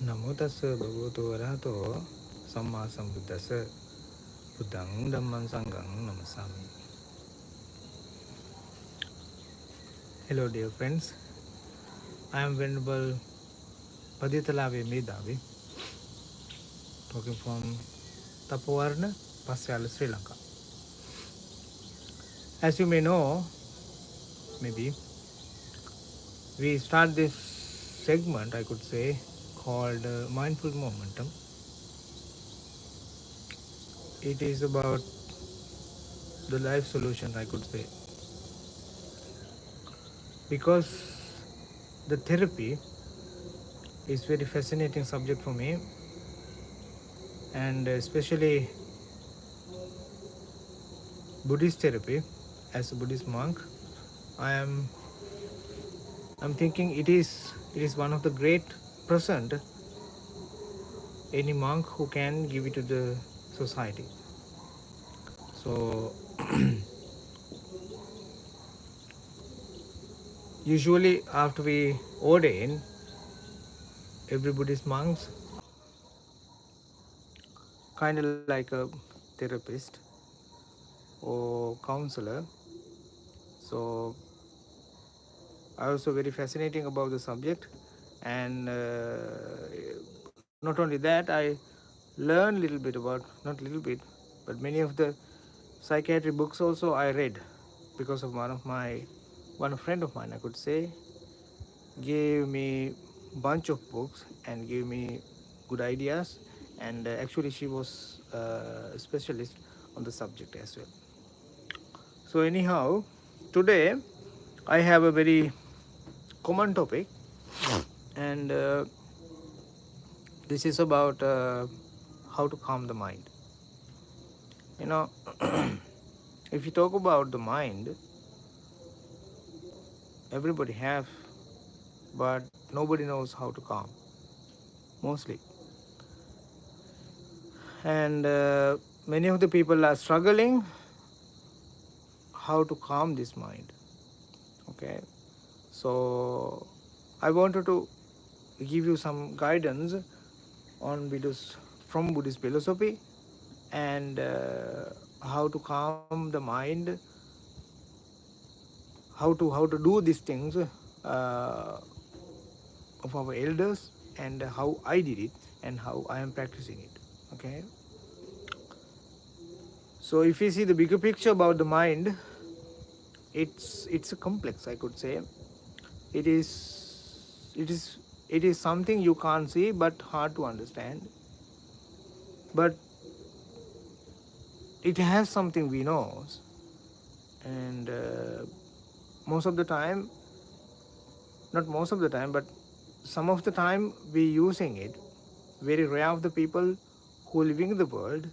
Namo tassa bhagavato arahato samma sambuddhassa buddhang dhamman sanghang namasami. Hello dear friends, I am Venerable Padithalave Medavi, talking from Thapoarana, Pasyala, Sri Lanka. As you may know, maybe, we start this segment, I could say, called Mindful Momentum. It is about the life solution, I could say, because the therapy is very fascinating subject for me, and especially Buddhist therapy. As a Buddhist monk, I'm thinking it is one of the great present any monk who can give it to the society. So usually after we ordain, every Buddhist monks kind of like a therapist or counselor. So I also very fascinating about the subject, and not only that, I learned little bit about, not little bit, but many of the psychiatry books also I read, because of one friend of mine, I could say, gave me bunch of books and gave me good ideas, and actually she was a specialist on the subject as well. So anyhow, today I have a very common topic, and this is about how to calm the mind. You know, if you talk about the mind, everybody have, but nobody knows how to calm, mostly. And many of the people are struggling how to calm this mind. Okay, so I wanted to give you some guidance on from Buddhist philosophy, and how to calm the mind, how to do these things of our elders, and how I did it and how I am practicing it. Okay, so if you see the bigger picture about the mind, it's a complex, I could say. It is something you can't see but hard to understand, but it has something we know, and most of the time, not most of the time, but some of the time we using it. Very rare of the people who living in the world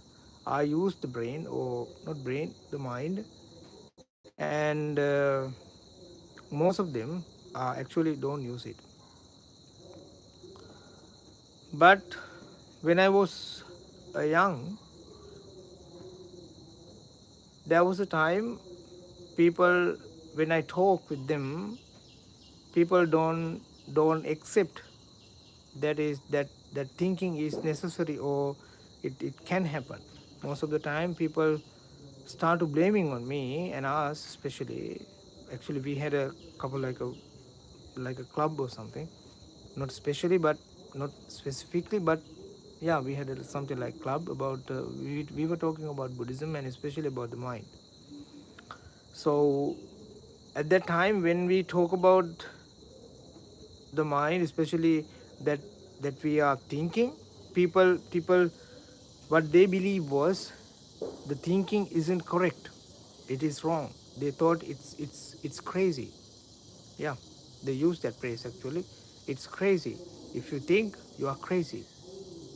are use the brain, or not brain, the mind, and most of them actually don't use it. But when I was young, there was a time people, when I talk with them, people don't accept that thinking is necessary, or it can happen. Most of the time people start to blaming on me and us, especially. Actually we had a couple, like a club or something, not especially, but not specifically, but yeah, we had something like club about we were talking about Buddhism, and especially about the mind. So at that time when we talk about the mind, especially that we are thinking, people what they believe was the thinking isn't correct, it is wrong. They thought it's crazy. Yeah, they use that phrase actually. It's crazy. If you think, you are crazy.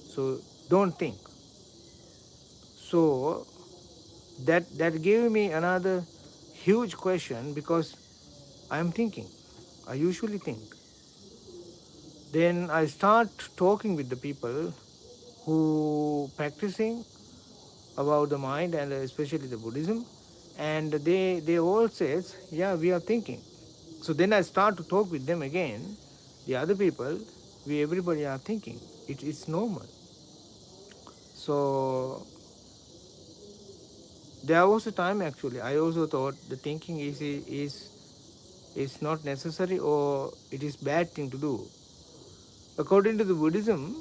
So don't think. So that gave me another huge question, because I am thinking. I usually think. Then I start talking with the people who practicing about the mind, and especially the Buddhism, and they all says, yeah, we are thinking. So then I start to talk with them again, the other people, we everybody are thinking. It's normal. So there was a time actually I also thought the thinking is not necessary or it is bad thing to do. According to the Buddhism,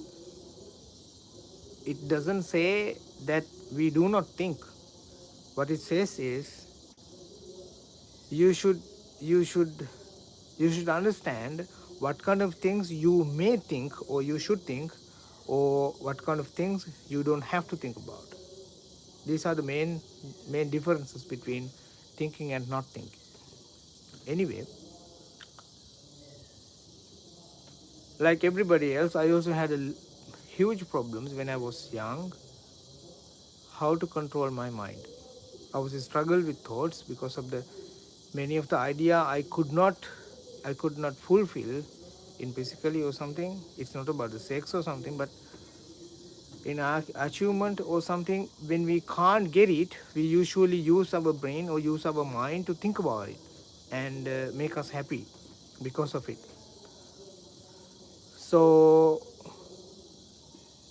it doesn't say that we do not think. What it says is you should you should you should understand what kind of things you may think or you should think, or what kind of things you don't have to think about. These are the main differences between thinking and not thinking. Anyway, like everybody else, I also had huge problems when I was young, how to control my mind. I was struggle with thoughts because of the many of the idea I could not fulfill in physically or something. It's not about the sex or something, but in our achievement or something, when we can't get it, we usually use our brain or use our mind to think about it and make us happy because of it. So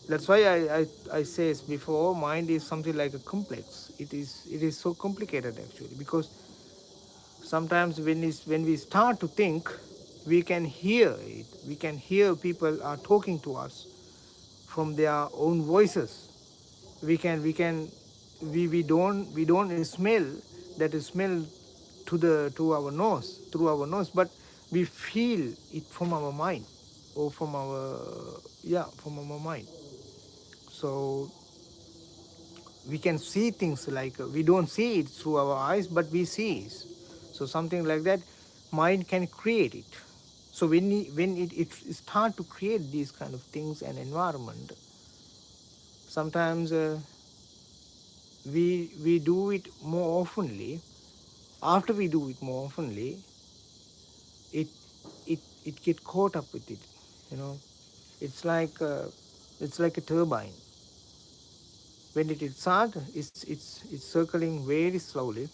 that's why I says before, mind is something like a complex. It is so complicated actually, because sometimes when we start to think, we can hear it. We can hear people are talking to us from their own voices. We don't smell that smell to our nose, through our nose, but we feel it from our mind, or from our mind. So we can see things like we don't see it through our eyes, but we see it. So something like that, mind can create it. So when it start to create these kind of things and environment, sometimes we do it more oftenly. After we do it more oftenly, it it get caught up with it. You know, it's like a turbine. When it start, it's circling very slowly,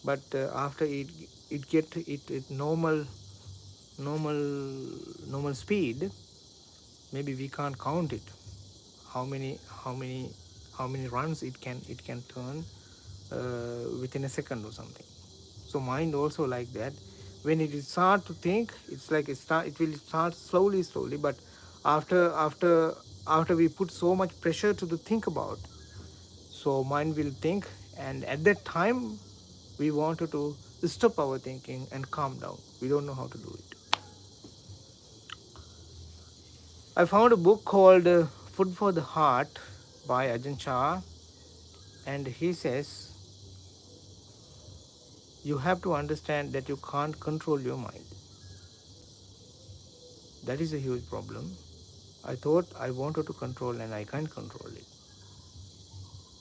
but after it normal normal speed, maybe we can't count it. How many how many how many runs it can turn within a second or something. So mind also like that. When it is start to think, it's like it will start slowly, but after we put so much pressure to the think about, so mind will think, and at that time we wanted to stop our thinking and calm down. We don't know how to do it. I found a book called Food for the Heart by Ajahn Chah, and he says you have to understand that you can't control your mind. That is a huge problem. I thought I wanted to control and I can't control it.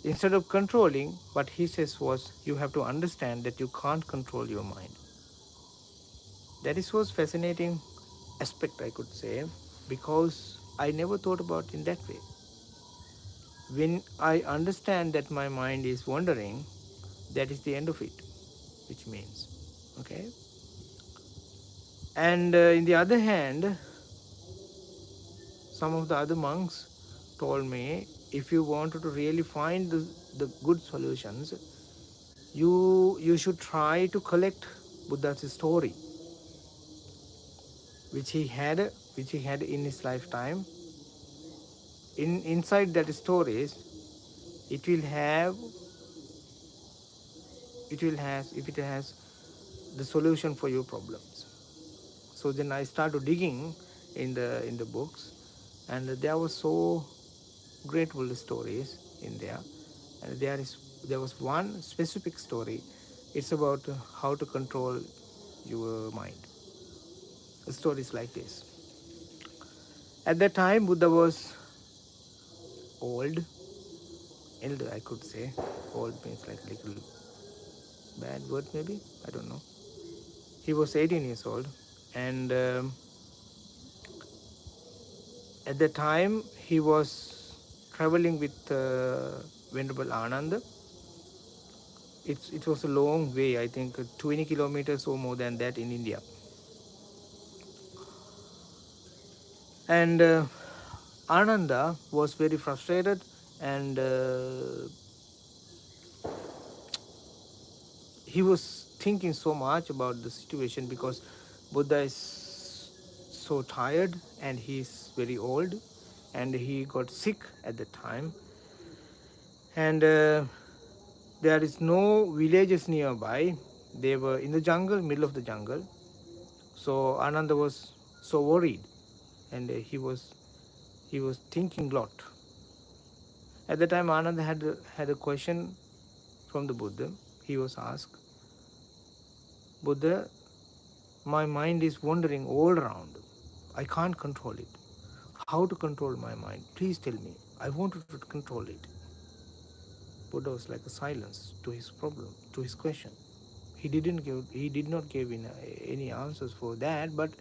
Instead of controlling, what he says was you have to understand that you can't control your mind. That is was fascinating aspect, I could say, because I never thought about it in that way. When I understand that my mind is wandering, that is the end of it, which means, okay. And in the other hand, some of the other monks told me, if you wanted to really find the good solutions, you should try to collect Buddha's story, which he had in his lifetime. Inside that stories, it will have if it has the solution for your problems. So then I started digging in the books, and there was so grateful stories in there. And there was one specific story. It's about how to control your mind. The story is like this. At that time, Buddha was old, elder, I could say. Old means like little bad word, maybe. I don't know. He was 18 years old, and at that time he was traveling with Venerable Ananda. It was a long way, I think 20 kilometers or more than that in India. And Ananda was very frustrated, and he was thinking so much about the situation, because Buddha is so tired and he's very old, and he got sick at the time, and there is no villages nearby. They were in the jungle, middle of the jungle. So Ananda was so worried, and he was thinking a lot. At the time, Ananda had a question from the Buddha. He was asked, Buddha, my mind is wandering all around. I can't control it. How to control my mind? Please tell me. I wanted to control it. Buddha was like a silence to his problem, to his question. He did not give any answers for that, but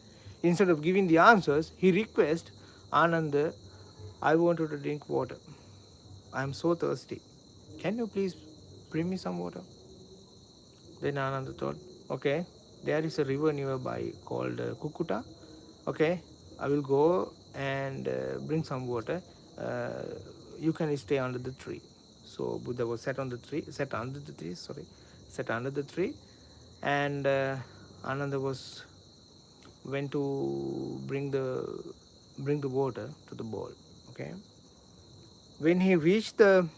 instead of giving the answers, he requested Ananda, I wanted to drink water. I am so thirsty. Can you please bring me some water? Then Ananda thought, okay, there is a river nearby called Kukuta. Okay, I will go and bring some water. Uh, you can stay under the tree. So Buddha was sat under the tree, and Ananda went to bring the water to the bowl. Okay, when he reached the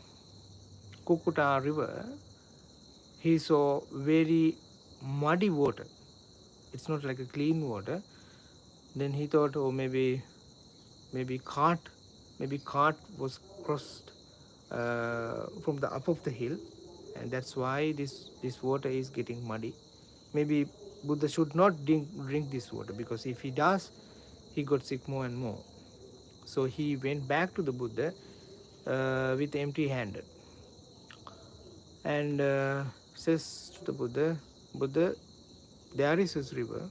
Kukuta river, he saw very muddy water. It's not like a clean water. Then he thought, oh, maybe cart was crossed from the up of the hill, and that's why this water is getting muddy. Maybe Buddha should not drink this water, because if he does, he got sick more and more. So he went back to the Buddha with empty handed, and says to the Buddha, Buddha, there is this river,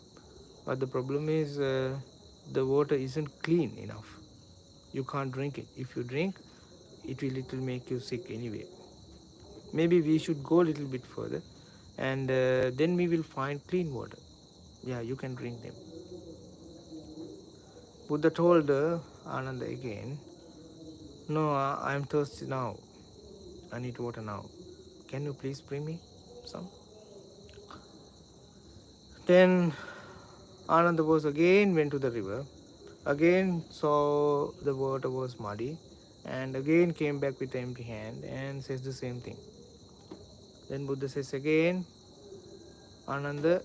but the problem is the water isn't clean enough. You can't drink it. If you drink, it will make you sick anyway. Maybe we should go a little bit further, and then we will find clean water. Yeah, you can drink them. Buddha told Ananda again, no, I am thirsty now. I need water now. Can you please bring me some? Then Ananda went to the river, again saw the water was muddy, and again came back with an empty hand and says the same thing. Then Buddha says again, Ananda,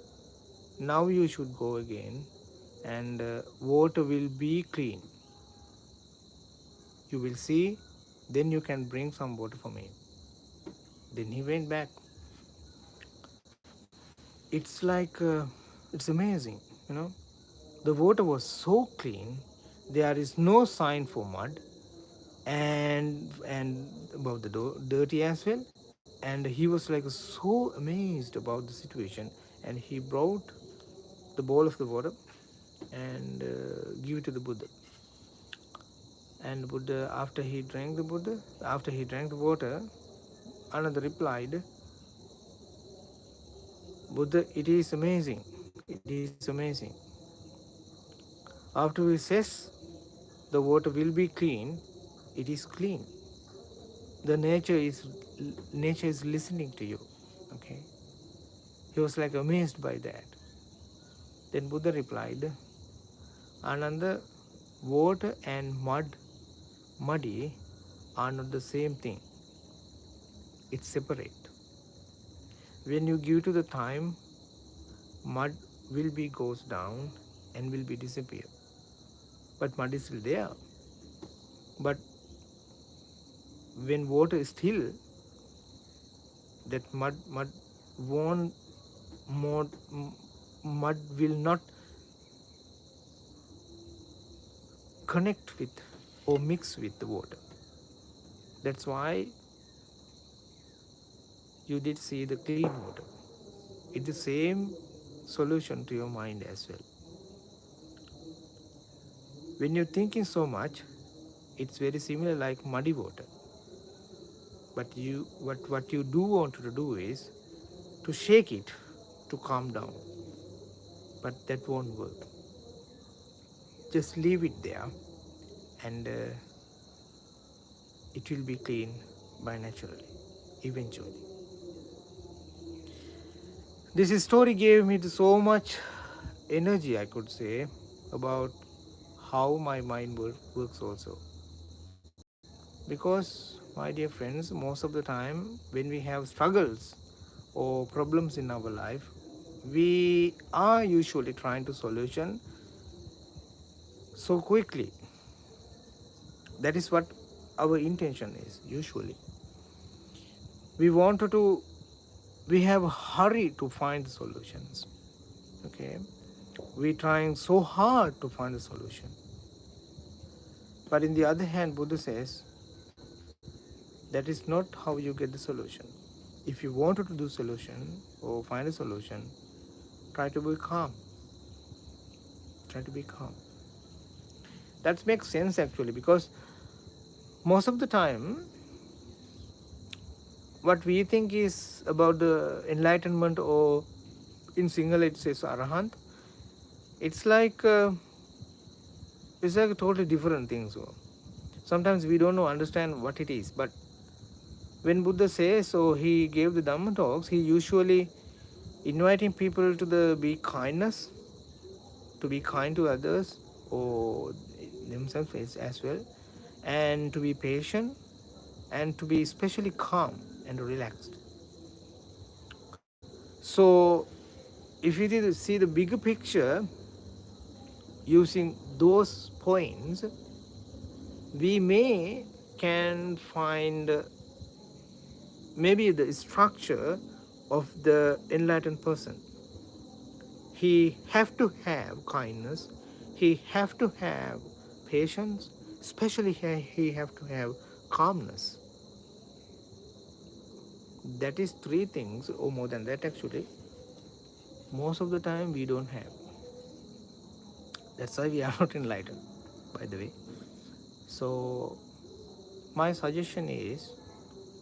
now you should go again, and water will be clean. You will see, then you can bring some water for me. Then he went back. It's like, it's amazing, you know. The water was so clean, there is no sign for mud, and about the dirty as well. And he was like so amazed about the situation, and he brought the bowl of the water and give it to the Buddha. And Buddha, after he drank the water, Ananda replied, Buddha, it is amazing. It is amazing. After he says the water will be clean, it is clean. The nature is listening to you. Okay. He was like amazed by that. Then Buddha replied, Ananda, water and muddy, are not the same thing. It's separate. When you give to the time, mud will be goes down and will be disappear. But mud is still there. But when water is still, that won't mud, mud will not connect with or mix with the water. That's why you did see the clean water. It's the same solution to your mind as well. When you're thinking so much, it's very similar like muddy water. But what you do want to do is to shake it to calm down. But that won't work. Just leave it there and it will be clean by naturally, eventually. This story gave me so much energy, I could say, about how my mind works also. Because, my dear friends, most of the time when we have struggles or problems in our life, we are usually trying to solution so quickly. That is what our intention is usually. We wanted to, we have a hurry to find the solutions. Okay, we trying so hard to find a solution. But in the other hand, Buddha says that is not how you get the solution. If you wanted to do solution or find a solution, try to be calm. Try to be calm. That makes sense actually, because most of the time what we think is about the enlightenment, or in Sinhala it says arahant, it's like a totally different thing. So sometimes we don't know understand what it is. But when Buddha says, so he gave the Dhamma talks, he usually inviting people to the be kindness, to be kind to others or themselves as well, and to be patient, and to be especially calm and relaxed. So if you see the bigger picture, using those points, we can find maybe the structure of the enlightened person. He have to have kindness, he have to have patience, especially he have to have calmness. That is three things, or more than that actually, most of the time we don't have. That's why we are not enlightened, by the way. So my suggestion is,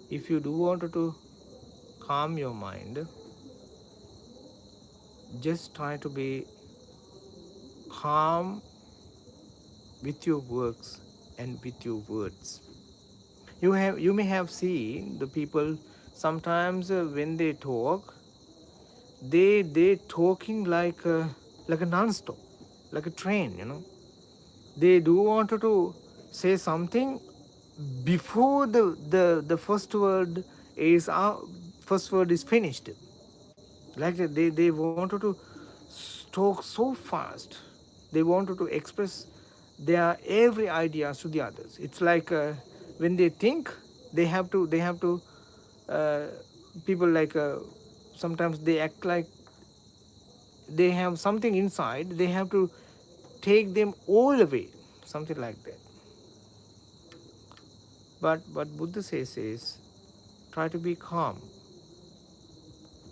if you do want to calm your mind, just try to be calm with your works and with your words. You may have seen the people sometimes when they talk, they talking like a non-stop, like a train. They do want to say something before the first word is finished. Like they wanted to talk so fast. They wanted to express their every ideas to the others. It's like when they think, they have to uh, people like sometimes they act like they have something inside, they have to take them all away, something like that. But what Buddha says is, try to be calm.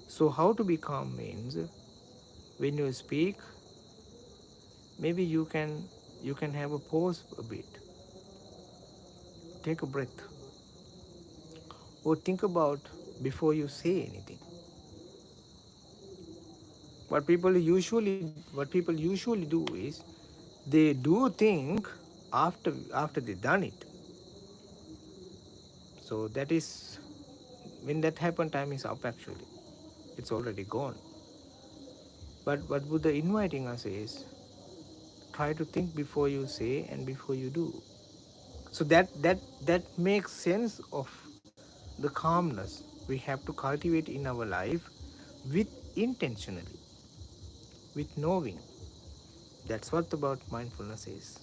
So how to be calm means, when you speak, maybe you can have a pause a bit, take a breath, or think about before you say anything. What people usually do is, they do think after they done it. So that is, when that happen, time is up actually. It's already gone. But what Buddha inviting us is, try to think before you say and before you do. So that makes sense of the calmness we have to cultivate in our life, with intentionally, with knowing. That's what about mindfulness is.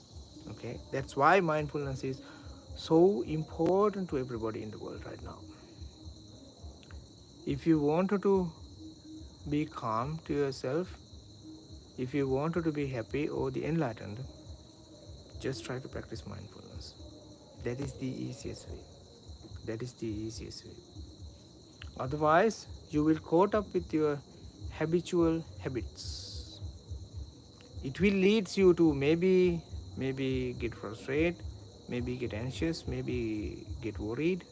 Okay, that's why mindfulness is so important to everybody in the world right now. If you wanted to be calm to yourself, if you wanted to be happy or the enlightened, just try to practice mindfulness. That is the easiest way. That is the easiest way. Otherwise, you will caught up with your habitual habits. It will lead you to maybe get frustrated, maybe get anxious, maybe get worried.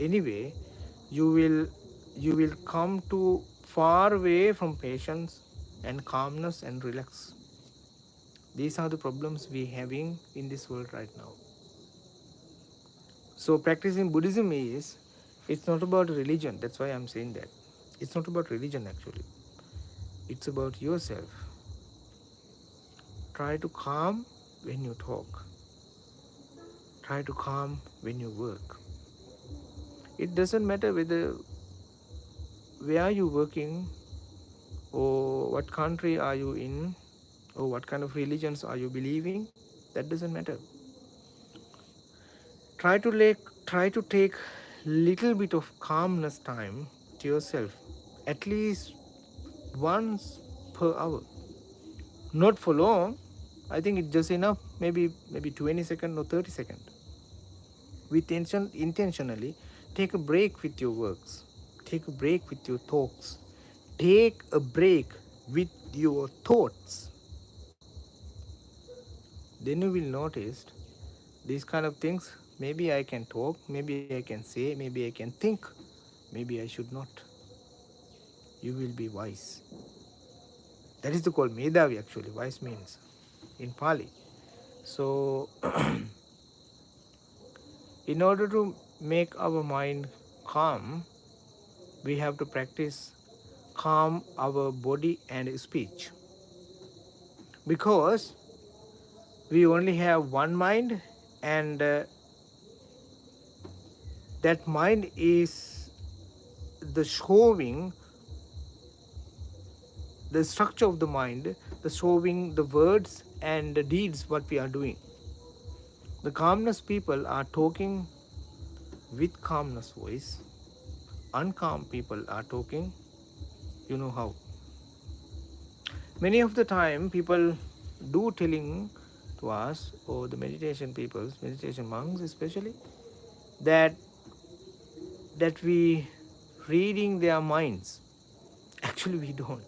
Anyway, you will come to far away from patience and calmness and relax. These are the problems we having in this world right now. So practicing Buddhism is, it's not about religion. That's why I'm saying that. It's not about religion actually. It's about yourself. Try to calm when you talk. Try to calm when you work. It doesn't matter where you working, or what country are you in, or what kind of religions are you believing. That doesn't matter. Try to take little bit of calmness time to yourself, at least once per hour. Not for long. I think it's just enough. Maybe 20 seconds or 30 seconds. With intentionally take a break with your works. Take a break with your thoughts. Take a break with your thoughts. Then you will notice these kind of things. Maybe I can talk, maybe I can say, maybe I can think, maybe I should not. You will be wise. That is the called Medavi actually. Wise means in Pali. So in order to make our mind calm, we have to practice calm our body and speech. Because we only have one mind, and that mind is the showing the structure of the mind, the showing the words and the deeds what we are doing. The calmness people are talking with calmness voice. Uncalm people are talking, you know how. Many of the time people do telling to us, or the meditation peoples, meditation monks especially, that we reading their minds. Actually we don't,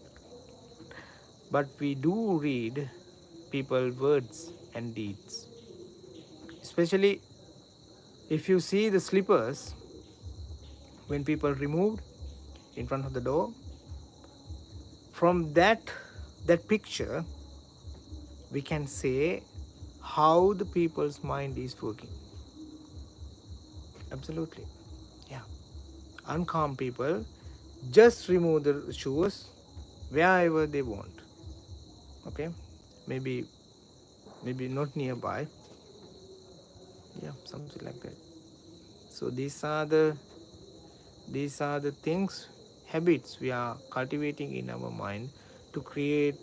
but we do read people words and deeds. Especially if you see the slippers when people removed in front of the door, from that picture we can say how the people's mind is working. Absolutely. Yeah. Uncalm people just remove the shoes wherever they want. Okay, maybe not nearby. Yeah, something like that. So these are the things, habits we are cultivating in our mind to create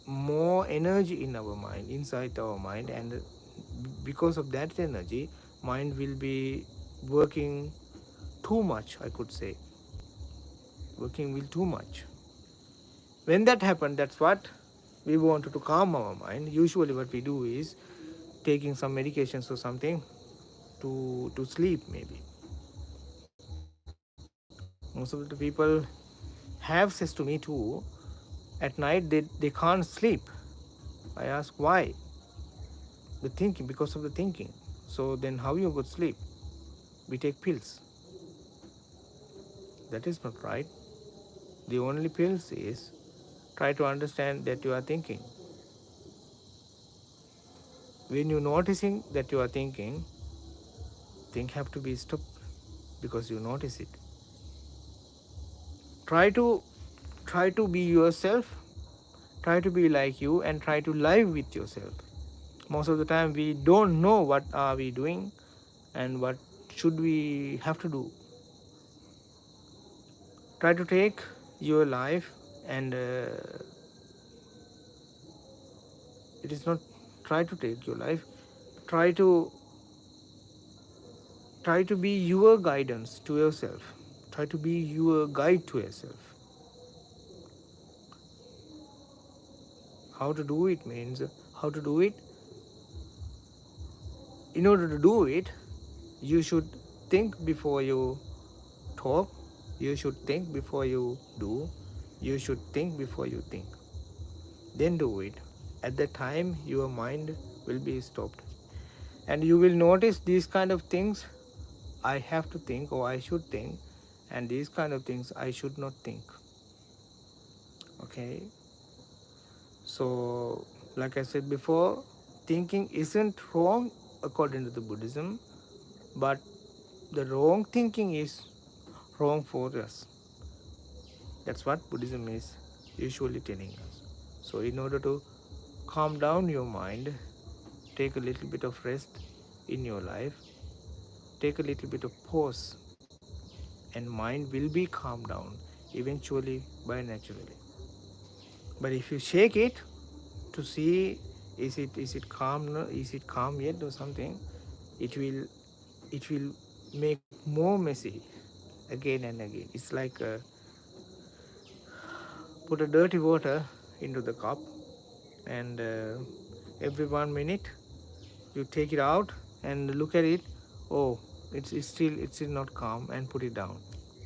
more energy in our mind, inside our mind, and because of that energy, mind will be working too much, I could say. Working will too much. When that happens, that's what we wanted to calm our mind. Usually what we do is taking some medications or something to sleep maybe. Most of the people have says to me too, at night they can't sleep. I ask why. The thinking, because of the thinking. So then how you could sleep? We take pills. That is not right. The only pills is try to understand that you are thinking. When you're noticing that you are thinking, thing have to be stopped because you notice it. Try to be yourself, try to be like you, and try to live with yourself. Most of the time we don't know what are we doing and what should we have to do. Try to take your life, and it is not try to take your life, try to be your guidance to yourself. Try to be your guide to yourself. How to do it means, how to do it, in order to do it, you should think before you talk, you should think before you do, you should think before you think. Then do it. At that time your mind will be stopped, and you will notice these kind of things I have to think or I should think, and these kind of things I should not think. Okay, so Like I said before, thinking isn't wrong according to the Buddhism, but the wrong thinking is wrong for us. That's what Buddhism is usually telling us. So in order to calm down your mind, take a little bit of rest in your life, take a little bit of pause, and mind will be calmed down eventually by naturally. But if you shake it to see is it calm, is it calm yet or something, it will make more messy again and again. It's like put a dirty water into the cup, and every 1 minute you take it out and look at it. Oh, it's still not calm, and put it down,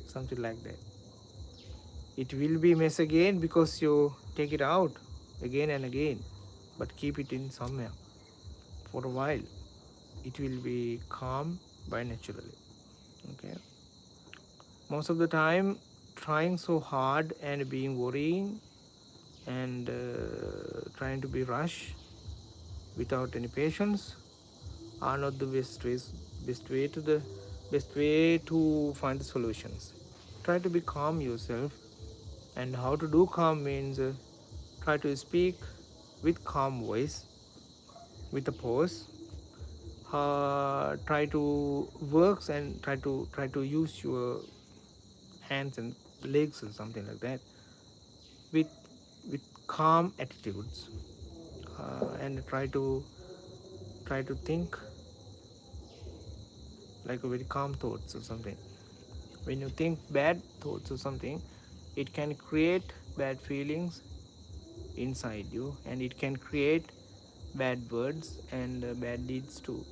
something like that. It will be mess again because you take it out again and again, but keep it in somewhere for a while. It will be calm by naturally. Okay. Most of the time, trying so hard and being worrying and trying to be rush without any patience are not the best way to find the solutions. Try to be calm yourself, and how to do calm means try to speak with calm voice, with a pause. Try to works and try to use your hands and legs or something like that with calm attitudes, and try to think like a very calm thoughts or something. When you think bad thoughts or something, it can create bad feelings inside you, and it can create bad words and bad deeds too.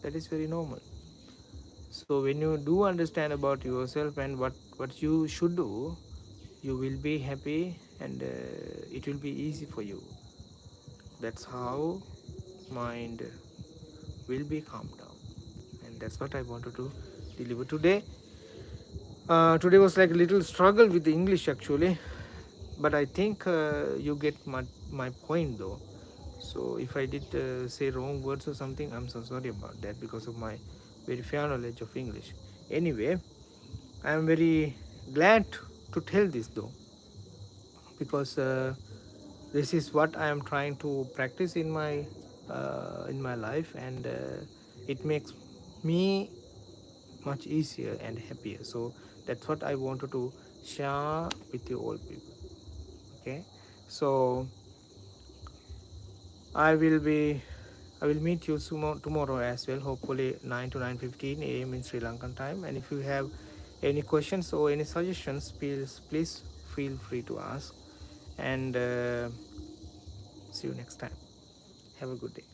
That is very normal. So when you do understand about yourself and what you should do, you will be happy, and it will be easy for you. That's how mind will be calmed down, and that's what I wanted to deliver today. Today was like a little struggle with the English actually, but I think you get my point though. So if I did say wrong words or something, I'm so sorry about that because of my very fair knowledge of English. Anyway, I am very glad to tell this though, because this is what I am trying to practice in my life, and it makes me much easier and happier. So that's what I wanted to share with you all people. Okay, so I will be I will meet you tomorrow as well, hopefully 9 to 9:15 a.m. in Sri Lankan time. And if you have any questions or any suggestions, please feel free to ask. And see you next time. Have a good day.